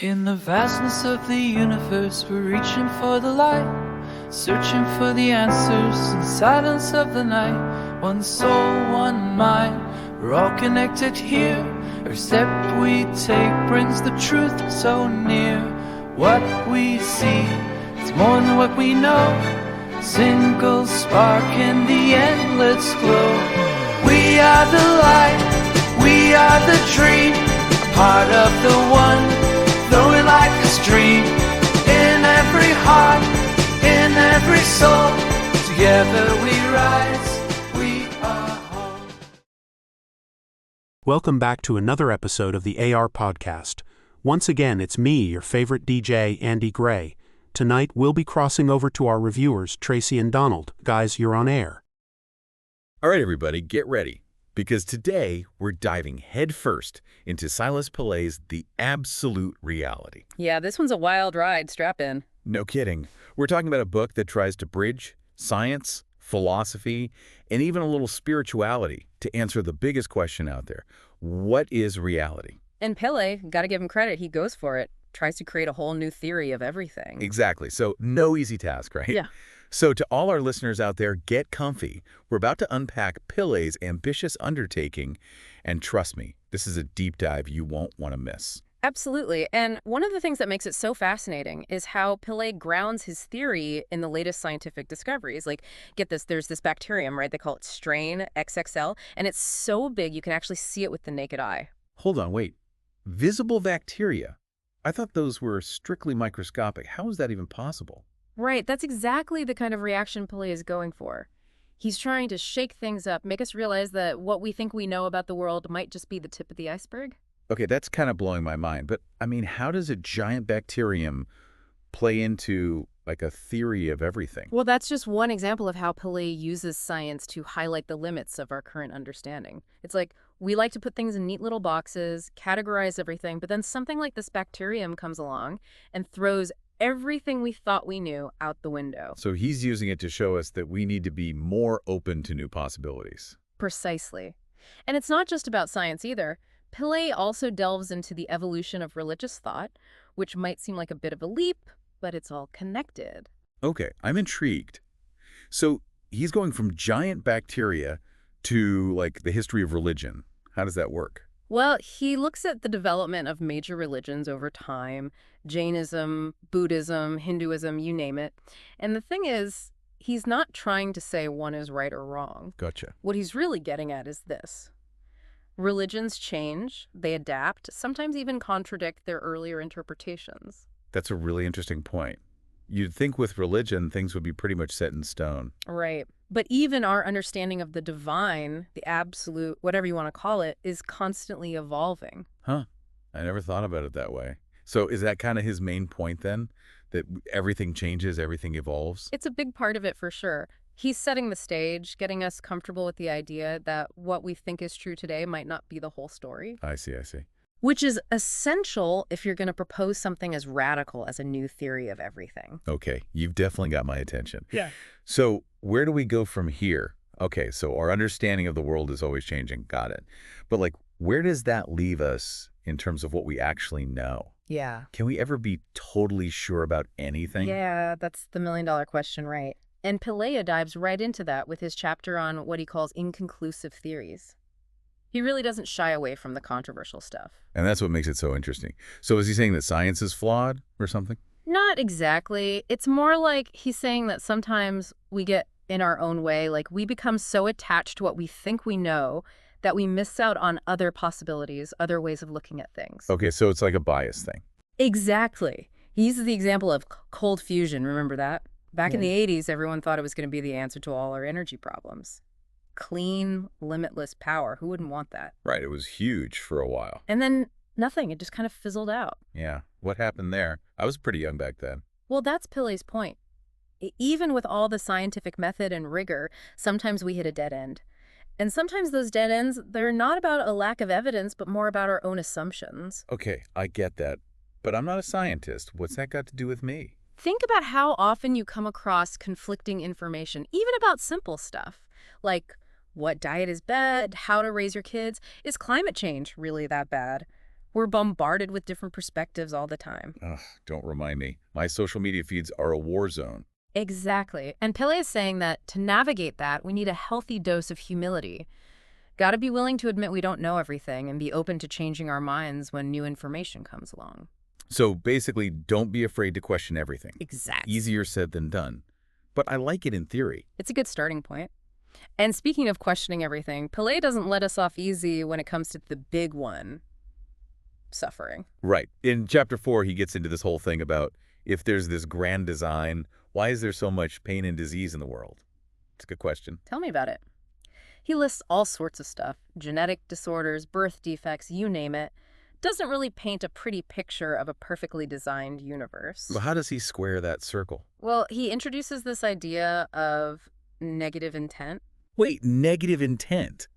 In the vastness of the universe, we're reaching for the light, searching for the answers in the silence of the night. One soul, one mind, we're all connected here. Every step we take brings the truth so near. What we see is more than what we know. Single spark in the endless glow. We are the light, we are the dream, a part of the one, flowing like a stream. In every heart, in every soul, together we rise, we are home. Welcome back to another episode of the AR Podcast. Once again, it's me, your favorite DJ, Andy Gray. Tonight, we'll be crossing over to our reviewers, Tracy and Donald. Guys, you're on air. All right, everybody, get ready, because today we're diving headfirst into Silas Pilet's The Absolute Reality. Yeah, this one's a wild ride. Strap in. No kidding. We're talking about a book that tries to bridge science, philosophy, and even a little spirituality to answer the biggest question out there. What is reality? And Pilet, gotta give him credit, he goes for it. Tries to create a whole new theory of everything. Exactly. So no easy task, right? Yeah. So to all our listeners out there, get comfy. We're about to unpack Pilet's ambitious undertaking, and trust me, this is a deep dive you won't want to miss. Absolutely. And one of the things that makes it so fascinating is how Pilet grounds his theory in the latest scientific discoveries. Like, get this, there's this bacterium, right? They call it strain XXL, and it's so big you can actually see it with the naked eye. Hold on, wait. Visible bacteria? I thought those were strictly microscopic. How is that even possible? Right, that's exactly the kind of reaction Pilet is going for. He's trying to shake things up, make us realize that what we think we know about the world might just be the tip of the iceberg. Okay, that's kind of blowing my mind. But, I mean, how does a giant bacterium play into, like, a theory of everything? Well, that's just one example of how Pilet uses science to highlight the limits of our current understanding. It's like, we like to put things in neat little boxes, categorize everything, but then something like this bacterium comes along and throws everything we thought we knew out the window. So he's using it to show us that we need to be more open to new possibilities. Precisely. And it's not just about science either. Pilet also delves into the evolution of religious thought, which might seem like a bit of a leap, but it's all connected. Okay, I'm intrigued. So he's going from giant bacteria to, like, the history of religion. How does that work? Well, he looks at the development of major religions over time, Jainism, Buddhism, Hinduism, you name it. And the thing is, he's not trying to say one is right or wrong. Gotcha. What he's really getting at is this. Religions change, they adapt, sometimes even contradict their earlier interpretations. That's a really interesting point. You'd think with religion, things would be pretty much set in stone. Right. But even our understanding of the divine, the absolute, whatever you want to call it, is constantly evolving. Huh. I never thought about it that way. So is that kind of his main point then? That everything changes, everything evolves? It's a big part of it for sure. He's setting the stage, getting us comfortable with the idea that what we think is true today might not be the whole story. I see. Which is essential if you're going to propose something as radical as a new theory of everything. Okay, you've definitely got my attention. Yeah. So where do we go from here? Okay, so our understanding of the world is always changing. Got it. But, like, where does that leave us in terms of what we actually know? Yeah. Can we ever be totally sure about anything? Yeah, that's the million-dollar question, right? And Pilet dives right into that with his chapter on what he calls inconclusive theories. He really doesn't shy away from the controversial stuff. And that's what makes it so interesting. So is he saying that science is flawed or something? Not exactly. It's more like he's saying that sometimes we get in our own way, like we become so attached to what we think we know that we miss out on other possibilities, other ways of looking at things. Okay, so it's like a bias thing. Exactly. He uses the example of cold fusion. Remember that? Back in the 80s, everyone thought it was going to be the answer to all our energy problems. Clean, limitless power. Who wouldn't want that? Right, it was huge for a while. And then nothing. It just kind of fizzled out. Yeah, what happened there? I was pretty young back then. Well, that's Pilet's point. Even with all the scientific method and rigor, sometimes we hit a dead end. And sometimes those dead ends, they're not about a lack of evidence, but more about our own assumptions. Okay, I get that. But I'm not a scientist. What's that got to do with me? Think about how often you come across conflicting information, even about simple stuff, like what diet is bad, how to raise your kids. Is climate change really that bad? We're bombarded with different perspectives all the time. Ugh, don't remind me. My social media feeds are a war zone. Exactly. And Pillay is saying that to navigate that, we need a healthy dose of humility. Got to be willing to admit we don't know everything and be open to changing our minds when new information comes along. So basically, don't be afraid to question everything. Exactly. Easier said than done. But I like it in theory. It's a good starting point. And speaking of questioning everything, Pillay doesn't let us off easy when it comes to the big one, suffering. Right. In Chapter 4, he gets into this whole thing about if there's this grand design, why is there so much pain and disease in the world? It's a good question. Tell me about it. He lists all sorts of stuff, genetic disorders, birth defects, you name it. Doesn't really paint a pretty picture of a perfectly designed universe. Well, how does he square that circle? Well, he introduces this idea of negative intent. Wait, negative intent?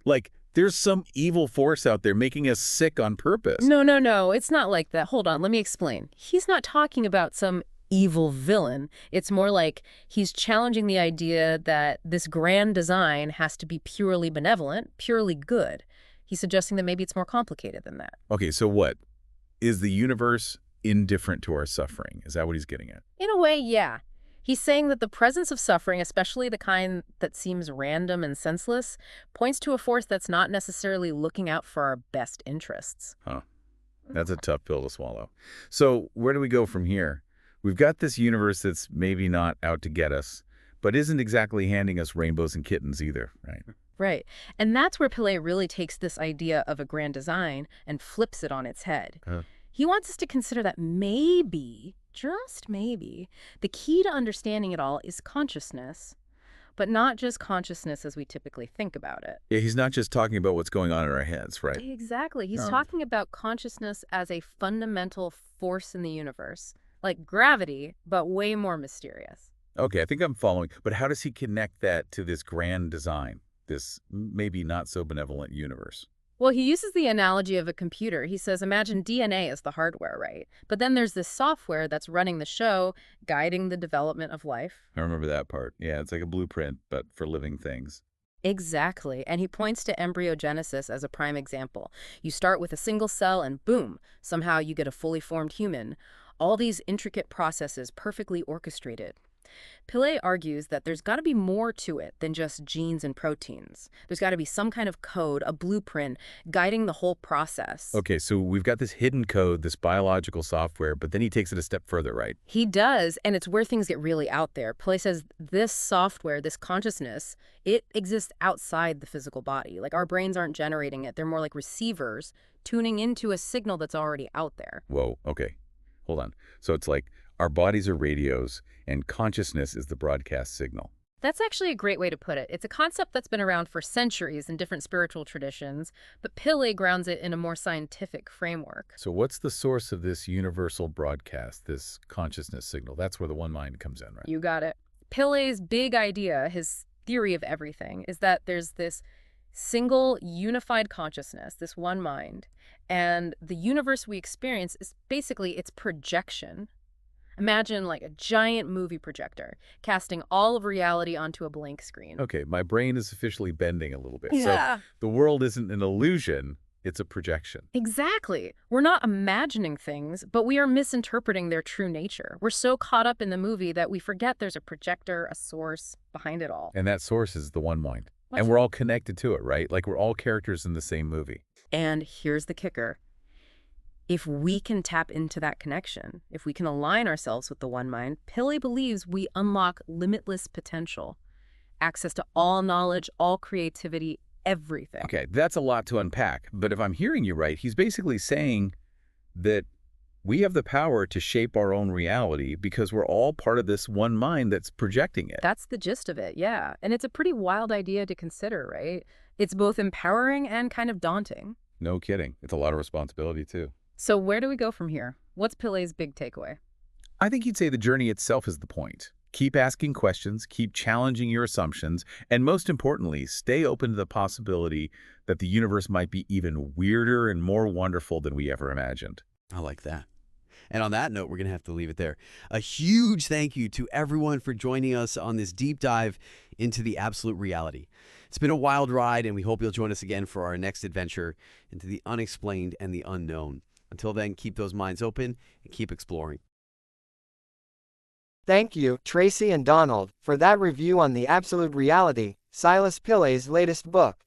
Like, there's some evil force out there making us sick on purpose. No, it's not like that. Hold on, let me explain. He's not talking about some evil villain. It's more like he's challenging the idea that this grand design has to be purely benevolent, purely good. He's suggesting that maybe it's more complicated than that. Okay, so what? Is the universe indifferent to our suffering? Is that what he's getting at? In a way, yeah. He's saying that the presence of suffering, especially the kind that seems random and senseless, points to a force that's not necessarily looking out for our best interests. Huh. That's a tough pill to swallow. So where do we go from here? We've got this universe that's maybe not out to get us, but isn't exactly handing us rainbows and kittens either, right? Right. And that's where Pillay really takes this idea of a grand design and flips it on its head. He wants us to consider that maybe, just maybe, the key to understanding it all is consciousness, but not just consciousness as we typically think about it. Yeah, he's not just talking about what's going on in our heads, right? Exactly. He's talking about consciousness as a fundamental force in the universe, like gravity, but way more mysterious. Okay, I think I'm following. But how does he connect that to this grand design, this maybe not so benevolent universe? Well, he uses the analogy of a computer. He says, imagine DNA as the hardware, right? But then there's this software that's running the show, guiding the development of life. I remember that part. Yeah, it's like a blueprint, but for living things. Exactly. And he points to embryogenesis as a prime example. You start with a single cell and boom, somehow you get a fully formed human. All these intricate processes perfectly orchestrated. Pillay argues that there's got to be more to it than just genes and proteins. There's got to be some kind of code, a blueprint, guiding the whole process. Okay, so we've got this hidden code, this biological software, but then he takes it a step further, right? He does, and it's where things get really out there. Pillay says this software, this consciousness, it exists outside the physical body. Like our brains aren't generating it. They're more like receivers tuning into a signal that's already out there. Whoa, okay. Hold on. So it's like our bodies are radios, and consciousness is the broadcast signal. That's actually a great way to put it. It's a concept that's been around for centuries in different spiritual traditions, but Pillay grounds it in a more scientific framework. So what's the source of this universal broadcast, this consciousness signal? That's where the one mind comes in, right? You got it. Pillay's big idea, his theory of everything, is that there's this single unified consciousness, this one mind, and the universe we experience is basically its projection. Imagine like a giant movie projector casting all of reality onto a blank screen. Okay, my brain is officially bending a little bit. Yeah. So the world isn't an illusion, it's a projection. Exactly. We're not imagining things, but we are misinterpreting their true nature. We're so caught up in the movie that we forget there's a projector, a source behind it all. And that source is the one mind. What? And we're all connected to it, right? Like we're all characters in the same movie. And here's the kicker. If we can tap into that connection, if we can align ourselves with the one mind, Pillay believes we unlock limitless potential, access to all knowledge, all creativity, everything. Okay, that's a lot to unpack. But if I'm hearing you right, he's basically saying that we have the power to shape our own reality because we're all part of this one mind that's projecting it. That's the gist of it, yeah. And it's a pretty wild idea to consider, right? It's both empowering and kind of daunting. No kidding. It's a lot of responsibility, too. So where do we go from here? What's Pillay's big takeaway? I think he'd say the journey itself is the point. Keep asking questions, keep challenging your assumptions, and most importantly, stay open to the possibility that the universe might be even weirder and more wonderful than we ever imagined. I like that. And on that note, we're going to have to leave it there. A huge thank you to everyone for joining us on this deep dive into the absolute reality. It's been a wild ride, and we hope you'll join us again for our next adventure into the unexplained and the unknown. Until then, keep those minds open and keep exploring. Thank you, Tracy and Donald, for that review on The Absolute Reality, Silas Pille's latest book.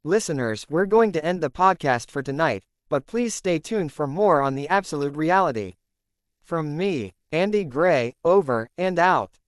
Listeners, we're going to end the podcast for tonight, but please stay tuned for more on The Absolute Reality. From me, Andy Gray, over and out.